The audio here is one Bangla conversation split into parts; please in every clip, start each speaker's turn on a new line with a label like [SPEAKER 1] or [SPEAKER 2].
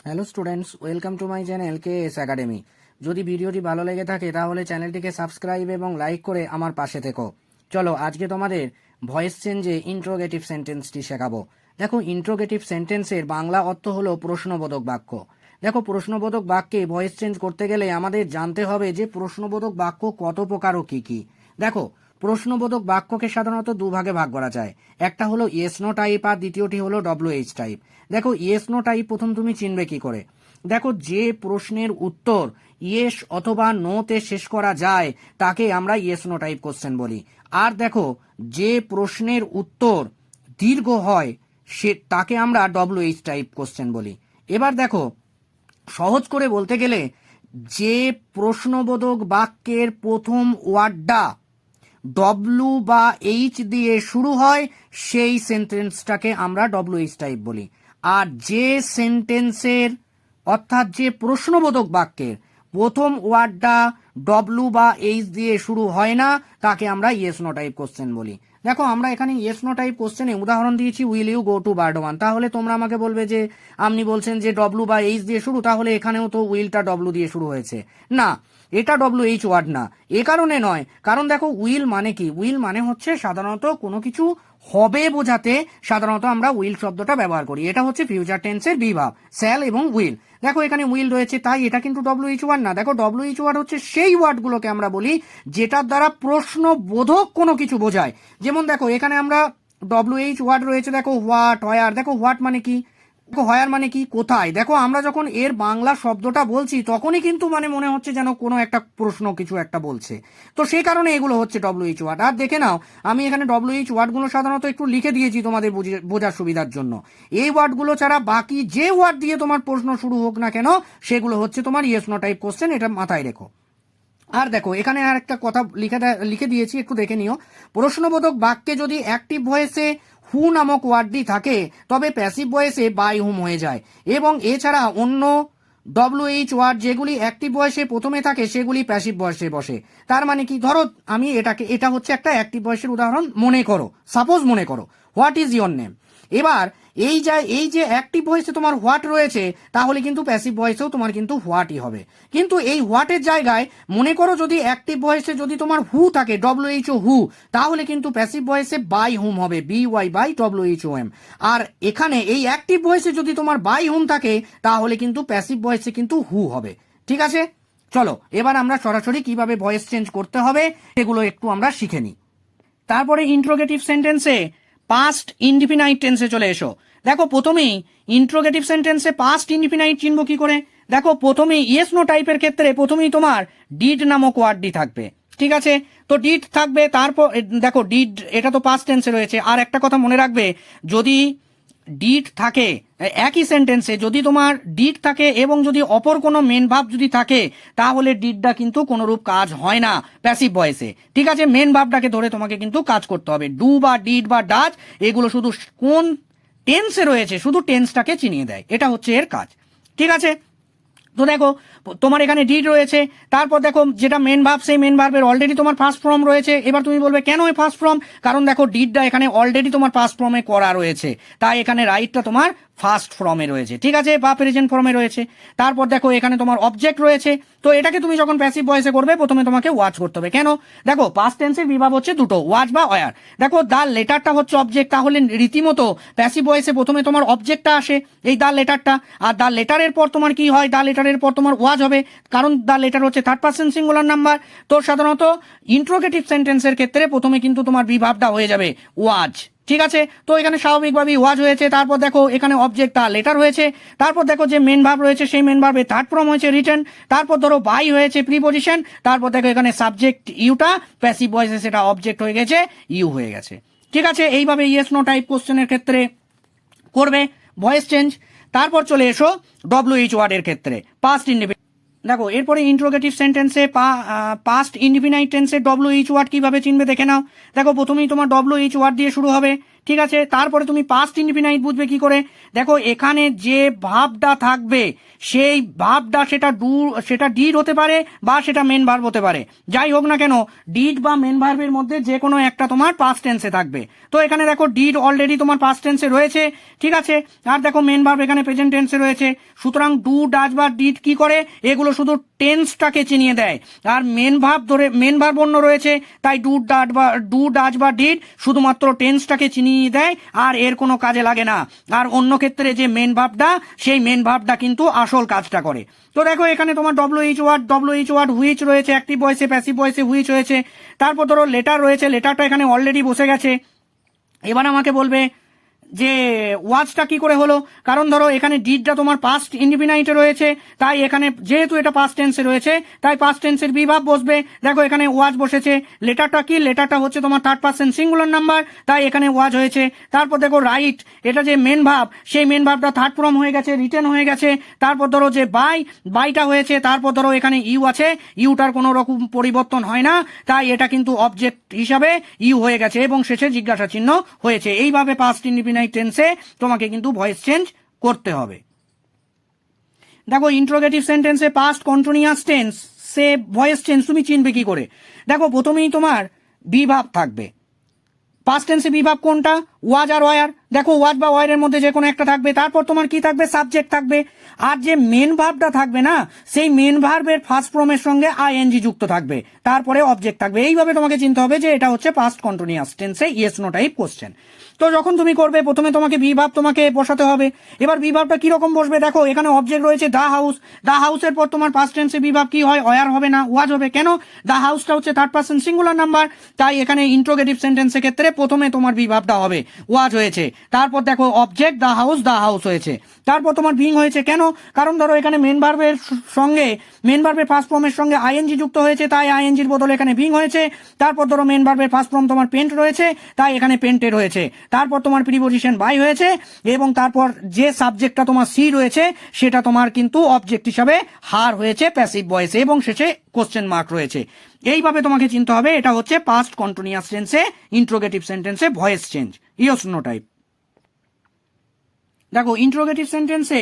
[SPEAKER 1] Hello students, welcome to my channel KS academy. যদি ভিডিওটি ভালো লেগে থাকে তাহলে চ্যানেলটিকে সাবস্ক্রাইব এবং লাইক করে আমার পাশে থেকো। চলো আজকে তোমাদের ভয়েস চেঞ্জে ইন্ট্রোগেটিভ সেন্টেন্সটি শেখাবো। দেখো, ইন্ট্রোগেটিভ সেন্টেন্সের বাংলা অর্থ হলো প্রশ্নবোধক বাক্য। দেখো, প্রশ্নবোধক বাক্যে ভয়েস চেঞ্জ করতে গেলে আমাদের জানতে হবে যে প্রশ্নবোধক বাক্য কত প্রকার ও কী কী। দেখো, প্রশ্নবোধক বাক্যকে সাধারণত দুভাগে ভাগ করা যায়। একটা হলো ইয়েস নো টাইপ আর দ্বিতীয়টি হলো WH টাইপ। দেখো, ইয়েস নো টাইপ প্রথম তুমি চিনবে কি করে? দেখো, যে প্রশ্নের উত্তর ইয়েস অথবা নোতে শেষ করা যায় তাকে আমরা ইয়েস নো টাইপ কোশ্চেন বলি। আর দেখো, যে প্রশ্নের উত্তর দীর্ঘ হয় তাকে আমরা WH টাইপ কোশ্চেন বলি। এবার দেখো, সহজ করে বলতে গেলে যে প্রশ্নবোধক বাক্যের প্রথম ওয়ার্ডটা ডব্লু বা এইচ দিয়ে শুরু হয় সেই সেন্টেন্সটাকে আমরা WH টাইপ বলি। আর যে সেন্টেন্সের অর্থাৎ যে প্রশ্নবোধক বাক্যের প্রথম ওয়ার্ডটা ডব্লু বা এইচ দিয়ে শুরু হয় না তাকে আমরা ইয়েস নো টাইপ কোশ্চেন বলি। দেখো, আমরা এখানে ইয়েস নো টাইপ কোশ্চেনে উদাহরণ দিয়েছি will you go to Burdwan. তাহলে তোমরা আমাকে বলবে যে আপনি বলছেন যে ডব্লু বা এইচ দিয়ে শুরু, তাহলে এখানেও তো উইলটা ডব্লু দিয়ে শুরু হয়েছে। না, এটা WH ওয়ার্ড না। এ কারণে নয়, কারণ দেখো, উইল মানে কি? উইল মানে হচ্ছে সাধারণত কোনো কিছু হবে বোঝাতে সাধারণত আমরা উইল শব্দটা ব্যবহার করি। এটা হচ্ছে ফিউচার টেন্সের বিভাগ, শ্যাল এবং উইল। দেখো, এখানে উইল রয়েছে তাই এটা কিন্তু WH ওয়ার্ড না। দেখো, WH ওয়ার্ড হচ্ছে সেই ওয়ার্ডগুলোকে আমরা বলি যেটার দ্বারা প্রশ্নবোধক কোনো কিছু বোঝায়। যেমন দেখো, এখানে আমরা WH ওয়ার্ড রয়েছে। দেখো, হোয়াট, হোয়ার। দেখো, হোয়াট মানে কি? হোয়ার মানে কি? কোথায়। দেখো, আমরা যখন এর বাংলা শব্দটা বলছি তখনই কিন্তু মানে মনে হচ্ছে যেন কোনো একটা প্রশ্ন কিছু একটা বলছে। তো সেই কারণে এগুলো হচ্ছে WH ওয়ার্ড। আর দেখে নাও, আমি এখানে WH ওয়ার্ডগুলো সাধারণত একটু লিখে দিয়েছি তোমাদের বোঝার সুবিধার জন্য। এই ওয়ার্ডগুলো ছাড়া বাকি যে ওয়ার্ড দিয়ে তোমার প্রশ্ন শুরু হোক না কেন সেগুলো হচ্ছে তোমার ইয়েস নো টাইপ কোশ্চেন, এটা মাথায় রেখো। আর দেখো, এখানে আর একটা কথা লিখে দিয়েছি, একটু দেখে নিও। প্রশ্নবোধক বাক্যে যদি অ্যাক্টিভ ভয়েসে হু নামক ওয়ার্ডটি থাকে তবে প্যাসিভ ভয়েসে বাই হুম হয়ে যায়। এবং এছাড়া অন্য WH ওয়ার্ড যেগুলি অ্যাক্টিভ ভয়েসে প্রথমে থাকে সেগুলি প্যাসিভ ভয়েসে বসে। তার মানে কি? ধরো, আমি এটা হচ্ছে একটা অ্যাক্টিভ ভয়েসের উদাহরণ মনে করো, সাপোজ মনে করো হোয়াট ইজ ইয়োর নেম। এবার এই যে অ্যাক্টিভ ভয়েসে তোমার হোয়াট রয়েছে, তাহলে কিন্তু প্যাসিভ ভয়েসেও তোমার কিন্তু হোয়াটই হবে। কিন্তু এই হোয়াটের জায়গায় মনে করো যদি অ্যাক্টিভ ভয়েসে যদি তোমার হু থাকে, WHO হু, তাহলে কিন্তু প্যাসিভ ভয়েসে বাই হুম হবে, BY বাই WHOM। আর এখানে এই অ্যাক্টিভ ভয়েসে যদি তোমার বাই হুম থাকে তাহলে কিন্তু প্যাসিভ ভয়েসে কিন্তু হু হবে। ঠিক আছে, চলো এবার আমরা সরাসরি কিভাবে ভয়েস চেঞ্জ করতে হবে সেগুলো একটু আমরা শিখে নিই। তারপরে ইন্ট্রোগেটিভ সেন্টেন্সে পাস্ট ইনডিফিনাইট টেন্সে চলে এসো। দেখো, প্রথমেই ইন্ট্রোগেটিভ সেন্টেন্সে পাস্ট ইনডিফিনাইট চিনব কি করে? দেখো, প্রথমেই ইয়েস নো টাইপের ক্ষেত্রে প্রথমেই তোমার ডিড নামক ওয়ার্ডটি থাকবে। ঠিক আছে, তো ডিড থাকবে। তারপর দেখো, ডিড এটা তো পাস্ট টেন্সে রয়েছে। আর একটা কথা মনে রাখবে, যদি ডিড থাকে একই সেন্টেন্সে, যদি তোমার ডিড থাকে এবং যদি অপর কোনো মেন ভাব যদি থাকে তাহলে ডিডটা কিন্তু কোনোরূপ কাজ হয় না প্যাসিভ ভয়েসে। ঠিক আছে, মেন ভাবটাকে ধরে তোমাকে কিন্তু কাজ করতে হবে। ডু বা ডিড বা ডাজ এগুলো শুধু কোন টেন্সে রয়েছে শুধু টেন্সটাকে চিনিয়ে দেয়, এটা হচ্ছে এর কাজ। ঠিক আছে, তো দেখো, তোমার এখানে ডিড রয়েছে। তারপর দেখো, যেটা মেন ভার্ব সেই মেন ভার্বের অলরেডি তোমার ফার্স্ট ফর্ম রয়েছে। এবার তুমি বলবে কেন এই ফার্স্ট ফর্ম? কারণ দেখো, ডিডটা এখানে অলরেডি তোমার ফার্স্ট ফর্মে করা রয়েছে, তাই এখানে রাইটটা তোমার ফার্স্ট ফর্মে রয়েছে। ঠিক আছে, বা প্রেজেন্ট ফর্মে রয়েছে। তারপর দেখো, এখানে তোমার অবজেক্ট রয়েছে। তো এটাকে তুমি যখন প্যাসিভ ভয়েসে করবে প্রথমে তোমাকে ওয়াচ করতে হবে। কেন? দেখো, পাস্ট টেন্সের বিভাগ হচ্ছে দুটো, ওয়াচ বা ওয়ার। দেখো, দা লেটারটা হচ্ছে অবজেক্ট, তাহলে রীতিমতো প্যাসিভ ভয়েসে প্রথমে তোমার অবজেক্টটা আসে, এই দা লেটারটা। আর দা লেটারের পর তোমার কি হয়? দা লেটারের পর তোমার ওয়াজ হবে, কারণ দা লেটার হচ্ছে থার্ড পার্সন সিঙ্গুলার নাম্বার। তো সাধারণত ইন্ট্রোগেটিভ সেন্টেন্সের ক্ষেত্রে প্রথমে কিন্তু তোমার বিভাবটা হয়ে যাবে ওয়াজ। ঠিক আছে, তো এখানে স্বাভাবিকভাবেই ওয়াজ হয়েছে। তারপর দেখো, এখানে অবজেক্ট দা লেটার হয়েছে। তারপর দেখো, যে মেন ভার্ব রয়েছে সেই মেন ভার্বে থার্ড ফর্ম হয়েছে রিটেন। তারপর ধরো বাই হয়েছে প্রিপজিশন। তারপর দেখো, এখানে সাবজেক্ট ইউটা প্যাসিভ ভয়েসে সেটা অবজেক্ট হয়ে গেছে, ইউ হয়ে গেছে। ঠিক আছে, এইভাবে ইয়েস নো টাইপ কোশ্চেনের ক্ষেত্রে করবে ভয়েস চেঞ্জ। তারপর চলে এসো WH ওয়ার্ডের ক্ষেত্রে, পাস্ট ইনডিফিনাইট। দেখো, এরপরে ইন্ট্রোগেটিভ সেন্টেন্সে পাস্ট ইনডিফিনাইট টেন্সে WH ওয়ার্ড কিভাবে চিনবে দেখে নাও। দেখো, প্রথমেই তোমার WH ওয়ার্ড দিয়ে শুরু হবে। ঠিক আছে, তারপরে তুমি পাস্ট ইনডিফিনাইট বুঝবে কি করে? দেখো এখানে যে ভাবটা থাকবে সেই ভাবটা সেটা ডিড হতে পারে বা সেটা মেন ভার্ব হতে পারে। যাই হোক না কেন, ডিড বা মেন ভার্বের মধ্যে যে কোনো একটা তোমার পাস্ট টেন্সে থাকবে। তো এখানে দেখো ডিড অলরেডি তোমার পাস্ট টেন্সে রয়েছে, ঠিক আছে, আর দেখো মেন ভার্ব এখানে প্রেজেন্ট টেন্সে রয়েছে। সুতরাং ডু, ডাজ বা ডিড কি করে, এগুলো শুধু টেন্সটাকে চিনিয়ে দেয়। আর মেন ভার্ব অন্য রয়েছে, তাই ডু ডাজ বা ডিড শুধুমাত্র টেন্সটাকে চিনিয়ে দেয় আর এর কোনো কাজে লাগে না। আর অন্য ক্ষেত্রে যে মেন ভার্বটা, সেই মেন ভার্বটা কিন্তু আসল কাজটা করে। তো দেখো এখানে তোমার ডব্লিউএইচ ওয়ার্ড হুইচ রয়েছে, অ্যাক্টিভ ভয়েসে, প্যাসিভ ভয়েসে হুইচ হয়েছে। তারপর ধরো লেটার রয়েছে, লেটারটা এখানে অলরেডি বসে গেছে। এবার আমাকে বলবে যে ওয়াচটা কি করে হলো, কারণ ধরো এখানে ডিডটা তোমার পাস্ট ইনডিফিনাইটে রয়েছে, তাই এখানে যেহেতু এটা পাস্ট টেন্সে রয়েছে তাই পাস্ট টেন্সের বিভাব বসবে। দেখো এখানে ওয়াচ বসেছে। লেটারটা কি, লেটারটা হচ্ছে তোমার থার্ড পার্সন সিঙ্গুলার নাম্বার, তাই এখানে ওয়াচ হয়েছে। তারপর দেখো রাইট, এটা যে মেন ভাব, সেই মেন ভাবটা থার্ড ফর্ম হয়ে গেছে, রিটেন হয়ে গেছে। তারপর ধরো যে বাইটা হয়েছে, তারপর ধরো এখানে ইউ আছে, ইউটার কোনো রকম পরিবর্তন হয় না, তাই এটা কিন্তু অবজেক্ট হিসাবে ইউ হয়ে গেছে এবং শেষে জিজ্ঞাসা চিহ্ন হয়েছে। এইভাবে পাস্ট ইনডিফিনাইট টেন্সে তোমাকে কিন্তু ভয়েস চেঞ্জ করতে হবে। দেখো ইন্ট্রোগেটিভ সেন্টেন্সে পাস্ট কন্টিনিউয়াস টেন্স সে ভয়েস চেঞ্জ তুমি চিনবে কি করে? দেখো প্রথমেই তোমার বিভাব থাকবে। পাস্ট টেন্সে বিভাব কোনটা? ওয়াজ আর ওয়ার। দেখো ওয়াজ বা ওয়ারের মধ্যে যে কোনো একটা থাকবে, তারপর তোমার কি থাকবে? সাবজেক্ট থাকবে। আর যে মেন ভার্বটা থাকবে না, সেই মেন ভার্বের ফার্স্ট ফর্মের সঙ্গে আইএনজি যুক্ত থাকবে, তারপরে অবজেক্ট থাকবে। এইভাবে তোমাকে চিনতে হবে যে এটা হচ্ছে পাস্ট কন্টিনিউয়াস টেন্সে ইয়েস নো টাইপ কোশ্চেন। তো যখন তুমি করবে প্রথমে তোমাকে বিভাব তোমাকে বসাতে হবে। এবার বিভাবটা কিরকম বসবে? দেখো এখানে অবজেক্ট রয়েছে দা হাউস। দা হাউসের পর তোমার পাস্ট টেন্সে বিভাব কি হয়? ওয়ার হবে না, ওয়াজ হবে। কেন? দা হাউসটা হচ্ছে থার্ড পার্সন সিঙ্গুলার নাম্বার, তাই এখানে ইন্ট্রোগেটিভ সেন্টেন্সের ক্ষেত্রে প্রথমে তোমার বিভাবটা হবে ওয়াজ হয়েছে। তারপর দেখো অবজেক্ট দা হাউস হয়েছে। তারপর তোমার বিং হয়েছে। কেন? কারণ ধরো এখানে মেন ভার্বের ফার্স্ট ফর্মের সঙ্গে আইএনজি যুক্ত হয়েছে, তাই আইএনজির বদলে এখানে বিং হয়েছে। তারপর ধরো মেন ভার্বের ফার্স্ট ফর্ম তোমার পেন্ট রয়েছে, তাই এখানে পেন্টেড হয়েছে। তারপর তোমার প্রিপোজিশন বাই হয়েছে এবং তারপর যে সাবজেক্টটা তোমার সি রয়েছে সেটা তোমার কিন্তু অবজেক্ট হিসাবে হার হয়েছে প্যাসিভ ভয়েসে এবং শেষে কোশ্চেন মার্ক রয়েছে। এইভাবে তোমাকে চিনতে হবে এটা হচ্ছে পাস্ট কন্টিনিউয়াস টেন্সে ইন্ট্রোগেটিভ সেন্টেন্সে voice change yes no type. দেখো ইন্ট্রোগেটিভ সেন্টেন্সে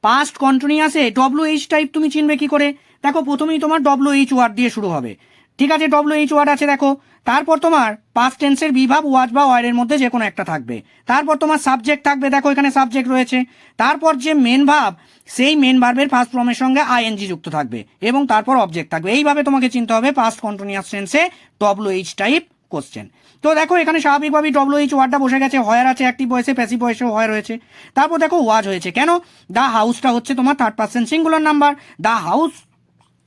[SPEAKER 1] পাস্ট কন্টিনিউয়াসে ডব্লিউএইচ টাইপ তুমি চিনবে কি করে? দেখো প্রথমেই তোমার ডব্লিউএইচ ওয়ার্ড দিয়ে শুরু হবে, ঠিক আছে, ডব্লিউএইচ ওয়ার্ড আছে দেখো। তারপর তোমার পাস্ট টেন্সের বিভাব ওয়াজ বা ওয়ারের মধ্যে যে কোনো একটা থাকবে। তারপর তোমার সাবজেক্ট থাকবে, দেখো এখানে সাবজেক্ট রয়েছে। তারপর যে মেন ভাব, সেই মেন ভার্বের ফার্স্ট ফর্মের সঙ্গে আইএনজি যুক্ত থাকবে এবং তারপর অবজেক্ট থাকবে। এইভাবে তোমাকে চিনতে হবে পাস্ট কন্টিনিউয়াস টেন্সে ডব্লিউএইচ টাইপ কোশ্চেন। তো দেখো এখানে স্বাভাবিকভাবেই ডব্লিউএইচ ওয়ার্ডটা বসে গেছে, হয়ার আছে, অ্যাক্টিভ ভয়েসে, প্যাসিভ ভয়েসেও হয়ার হয়েছে। তারপর দেখো ওয়াজ হয়েছে। কেন? দা হাউসটা হচ্ছে তোমার third person singular number, the house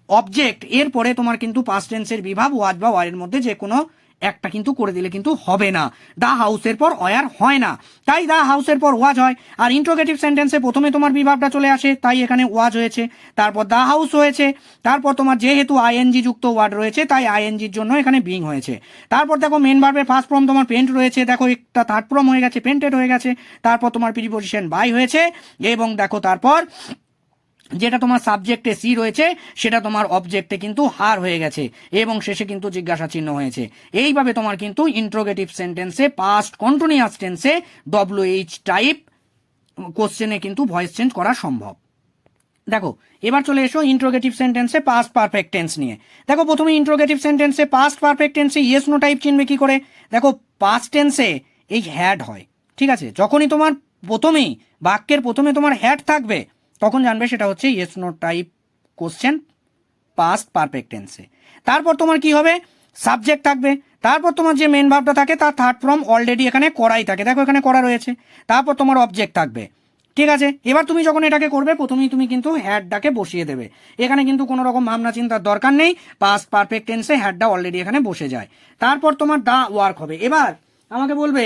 [SPEAKER 1] object, এরপরে তোমার কিন্তু পাস্ট টেন্সের বিভাব ওয়াজ বা ওয়ারের মধ্যে যে কোনো একটা কিন্তু করে দিলে কিন্তু হবে না। দা হাউসের পর ওয়ার হয় না, তাই দা হাউসের পর ওয়াজ হয়। আর ইন্ট্রোগেটিভ সেন্টেন্সে প্রথমে তোমার বিভাবটা চলে আসে, তাই এখানে ওয়াজ হয়েছে, তারপর দা হাউস হয়েছে। তারপর তোমার যেহেতু আইএনজি যুক্ত ওয়ার্ড রয়েছে, তাই আইএনজির জন্য এখানে বিং হয়েছে। তারপর দেখো মেন ভার্বের ফার্স্ট ফর্ম তোমার পেন্ট রয়েছে, দেখো একটা থার্ড ফর্ম হয়ে গেছে, পেন্টেড হয়ে গেছে। তারপর তোমার প্রিপোজিশন বাই হয়েছে এবং দেখো তারপর যেটা তোমার সাবজেক্টে সি রয়েছে সেটা তোমার অবজেক্টে কিন্তু হার হয়ে গেছে এবং শেষে কিন্তু জিজ্ঞাসা চিহ্ন হয়েছে। এইভাবে তোমার কিন্তু ইন্ট্রোগেটিভ সেন্টেন্সে পাস্ট কন্টিনিউয়াস টেন্সে ডব্লিউএইচ টাইপ কোশ্চেনে কিন্তু ভয়েস চেঞ্জ করা সম্ভব। দেখো এবার চলে এসো ইন্ট্রোগেটিভ সেন্টেন্সে পাস্ট পারফেক্ট টেন্স নিয়ে। দেখো প্রথমে ইন্ট্রোগেটিভ সেন্টেন্সে পাস্ট পারফেক্ট টেন্সে ইয়েস নো টাইপ চিনবে কি করে? দেখো পাস্ট টেন্সে এই হ্যাড হয়, ঠিক আছে, যখনই তোমার প্রথমেই বাক্যের প্রথমে তোমার হ্যাড থাকবে তখন জানবে সেটা হচ্ছে yes no type question past perfect টেন্সে। তারপর তোমার কি হবে? সাবজেক্ট থাকবে। তারপর তোমার যে মেন ভার্বটা থাকে তার থার্ড ফর্ম অলরেডি এখানে করাই থাকে, দেখো এখানে করা রয়েছে। তারপর তোমার অবজেক্ট থাকবে, ঠিক আছে। এবার তুমি যখন এটাকে করবে প্রথমেই তুমি কিন্তু হ্যাডটাকে বসিয়ে দেবে। এখানে কিন্তু কোনো রকম ভাবনা চিন্তার দরকার নেই, পাস্ট পারফেক্ট টেন্সে হ্যাডটা অলরেডি এখানে বসে যায়। তারপর তোমার দা ওয়ার্ক হবে। এবার আমাকে বলবে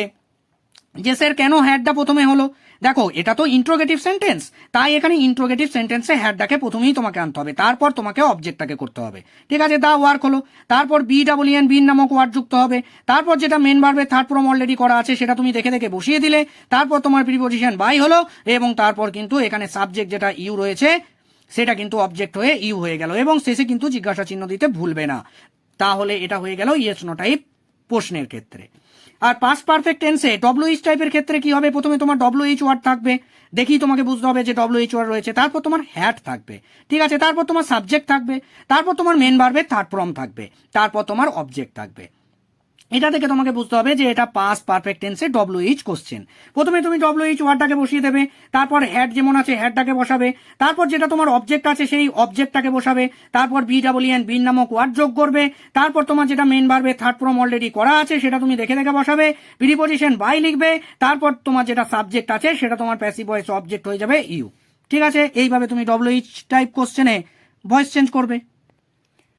[SPEAKER 1] যে স্যার কেন হ্যাডটা প্রথমে হলো? দেখো এটা তো ইন্ট্রোগেটিভ সেন্টেন্স, তাই এখানে ইন্ট্রোগেটিভ সেন্টেন্সে হ্যাডটাকে প্রথমেই তোমাকে আনতে হবে, তারপর তোমাকে অবজেক্টটাকে করতে হবে, ঠিক আছে। দা ওয়ার্ক হলো, তারপর BWN বিন নামক ওয়ার্ড যুক্ত হবে। তারপর যেটা মেন ভার্বের থার্ড ফর্ম অলরেডি করা আছে সেটা তুমি দেখে দেখে বসিয়ে দিলে। তারপর তোমার প্রিপোজিশন বাই হলো এবং তারপর কিন্তু এখানে সাবজেক্ট যেটা ইউ রয়েছে সেটা কিন্তু অবজেক্ট হয়ে ইউ হয়ে গেল এবং শেষে কিন্তু জিজ্ঞাসা চিহ্ন দিতে ভুলবে না। তাহলে এটা হয়ে গেল ইয়েস নো টাইপ প্রশ্নের ক্ষেত্রে। আর পাস্ট পারফেক্ট টেন্সে ডব্লিউএইচ টাইপের ক্ষেত্রে কি হবে, প্রথমে তোমার ডব্লিউএইচ ওয়ার্ড থাকবে, দেখি তোমাকে বুঝতে হবে যে ডব্লিউএইচ ওয়ার্ড রয়েছে, তারপর তোমার হ্যাড থাকবে, ঠিক আছে, তারপর তোমার সাবজেক্ট থাকবে, তারপর তোমার মেন ভার্বের থার্ড ফর্ম থাকবে, তারপর তোমার অবজেক্ট থাকবে। এটা থেকে তোমাকে বুঝতে হবে যে এটা পাস্ট পারফেক্ট টেন্সে ডব্লিউএইচ কোশ্চেন। প্রথমে তুমি ডব্লিউএইচ ওয়ার্ডটাকে বসিয়ে দেবে, তারপর হ্যাড যেমন আছে হ্যাডটাকে বসাবে, তারপর যেটা তোমার অবজেক্ট আছে সেই অবজেক্টটাকে বসাবে, তারপর বিডব্লিউএন বিন নামক ওয়ার্ড যোগ করবে, তারপর তোমার যেটা মেন ভার্বে থার্ড ফর্ম অলরেডি করা আছে সেটা তুমি দেখে দেখে বসাবে, প্রিপোজিশন বাই লিখবে, তারপর তোমার যেটা সাবজেক্ট আছে সেটা তোমার প্যাসিভ ভয়েস অবজেক্ট হয়ে যাবে ইউ। ঠিক আছে, এইভাবে তুমি ডব্লিউএইচ টাইপ কোশ্চেনে ভয়েস চেঞ্জ করবে।